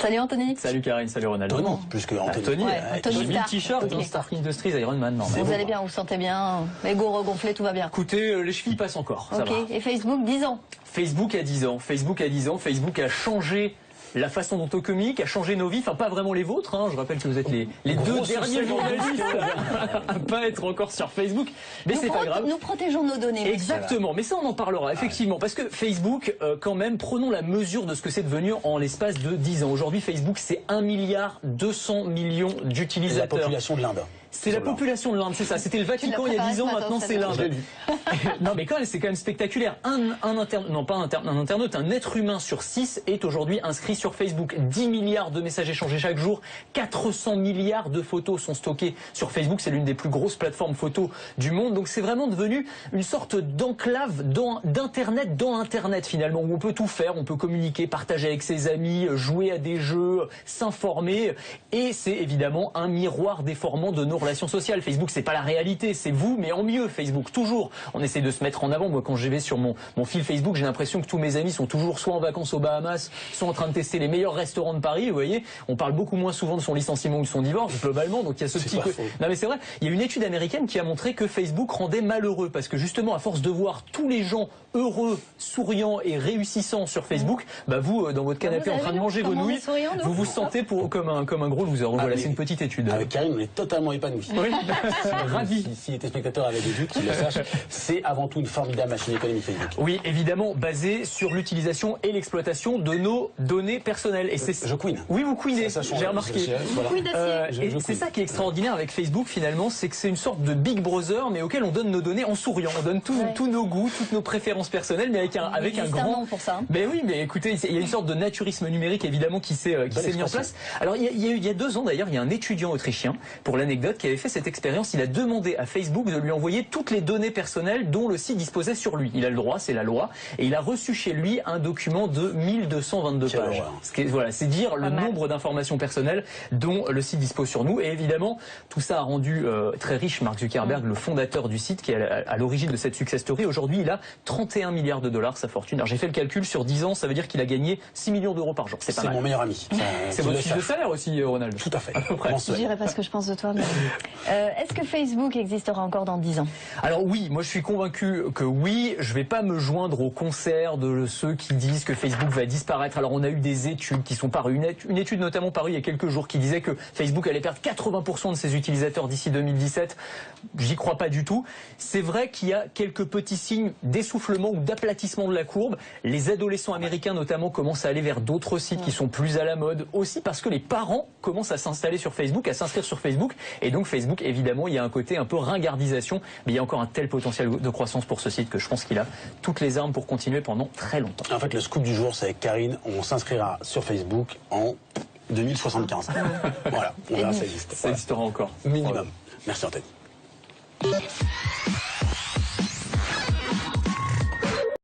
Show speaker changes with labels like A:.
A: Salut Anthony.
B: Salut Karine, salut Ronaldo.
C: Tony, plus que Anthony.
B: Tony,
A: Tony
B: j'ai mis le t-shirt
A: okay.
B: Stark Industries Iron Man. Non,
A: vous allez bien, vous vous sentez bien, ego regonflé, tout va bien.
B: Écoutez, les chevilles passent encore, ça
A: ok,
B: va.
A: et Facebook, 10 ans.
B: Facebook a 10 ans, Facebook a changé la façon dont on communique, a changé nos vies, enfin pas vraiment les vôtres, hein. Je rappelle que vous êtes les deux derniers journalistes à pas être encore sur Facebook, mais c'est pas grave.
A: Nous protégeons nos données.
B: Exactement, mais ça on en parlera effectivement, parce que Facebook, quand même, prenons la mesure de ce que c'est devenu en l'espace de 10 ans. Aujourd'hui, Facebook, c'est 1,2 milliard d'utilisateurs.
C: La population de l'Inde.
B: C'est la population de l'Inde, c'est ça. C'était le Vatican il y a 10 ans, maintenant c'est l'Inde. Non mais quand même, c'est quand même spectaculaire. Un être humain sur 6 est aujourd'hui inscrit sur Facebook. 10 milliards de messages échangés chaque jour, 400 milliards de photos sont stockées sur Facebook. C'est l'une des plus grosses plateformes photos du monde. Donc c'est vraiment devenu une sorte d'enclave d'internet dans Internet finalement, où on peut tout faire, on peut communiquer, partager avec ses amis, jouer à des jeux, s'informer. Et c'est évidemment un miroir déformant de nos relations sociales. Facebook, c'est pas la réalité, c'est vous, mais en mieux. Facebook, toujours. On essaie de se mettre en avant. Moi, quand je vais sur mon fil Facebook, j'ai l'impression que tous mes amis sont toujours soit en vacances aux Bahamas, soit en train de tester les meilleurs restaurants de Paris. Vous voyez, on parle beaucoup moins souvent de son licenciement ou de son divorce, globalement. Donc, il y a ce petit... Non, mais c'est vrai. Il y a une étude américaine qui a montré que Facebook rendait malheureux parce que justement, à force de voir tous les gens heureux, souriants et réussissants sur Facebook, bah vous, dans votre canapé en train de manger vos nouilles, vous vous sentez comme un gros loser. Donc, voilà, c'est une petite étude.
C: Avec Karine, on est totalement épanoui.
B: Oui, ravi.
C: Si les téléspectateurs avaient des doutes, qu'ils le sachent, c'est avant tout une formidable machine économique Facebook.
B: Oui, évidemment, basée sur l'utilisation et l'exploitation de nos données personnelles. Et
C: je queen.
B: Oui, vous queenez, j'ai remarqué.
C: Voilà.
B: C'est ça qui est extraordinaire avec Facebook finalement, c'est que c'est une sorte de Big Brother, mais auquel on donne nos données en souriant. On donne tous nos goûts, toutes nos préférences personnelles, mais avec un grand...
A: nom pour ça.
B: Mais oui, mais écoutez, il y a une sorte de naturisme numérique évidemment qui s'est mis en place. Alors il y a 2 ans d'ailleurs, il y a un étudiant autrichien, pour l'anecdote, qui avait fait cette expérience. Il a demandé à Facebook de lui envoyer toutes les données personnelles dont le site disposait sur lui. Il a le droit, c'est la loi, et il a reçu chez lui un document de 1222 pages. Voilà, c'est dire le nombre d'informations personnelles dont le site dispose sur nous. Et évidemment, tout ça a rendu très riche Mark Zuckerberg, le fondateur du site, qui est à l'origine de cette success story. Aujourd'hui, il a 31 milliards de dollars, sa fortune. Alors j'ai fait le calcul, sur 10 ans, ça veut dire qu'il a gagné 6 millions d'euros par jour. C'est pas mal.
C: C'est mon meilleur ami.
B: C'est votre fiche de salaire aussi, Ronald.
C: Tout à fait.
A: Je dirais pas ce que je pense de toi, mais... Est-ce que Facebook existera encore dans 10 ans?
B: Alors oui, moi je suis convaincu que oui. Je vais pas me joindre au concert de ceux qui disent que Facebook va disparaître. Alors on a eu des études qui sont parues, une étude notamment parue il y a quelques jours qui disait que Facebook allait perdre 80% de ses utilisateurs d'ici 2017. J'y crois pas du tout. C'est vrai qu'il y a quelques petits signes d'essoufflement ou d'aplatissement de la courbe. Les adolescents américains notamment commencent à aller vers d'autres sites qui sont plus à la mode, aussi parce que les parents commencent à s'installer sur Facebook, à s'inscrire sur Facebook, et donc Facebook, évidemment, il y a un côté un peu ringardisation, mais il y a encore un tel potentiel de croissance pour ce site que je pense qu'il a toutes les armes pour continuer pendant très longtemps.
C: En fait, le scoop du jour, c'est avec Karine, on s'inscrira sur Facebook en 2075. Voilà, on verra si ça existe.
B: Ça existera encore.
C: Minimum. Merci Anthony.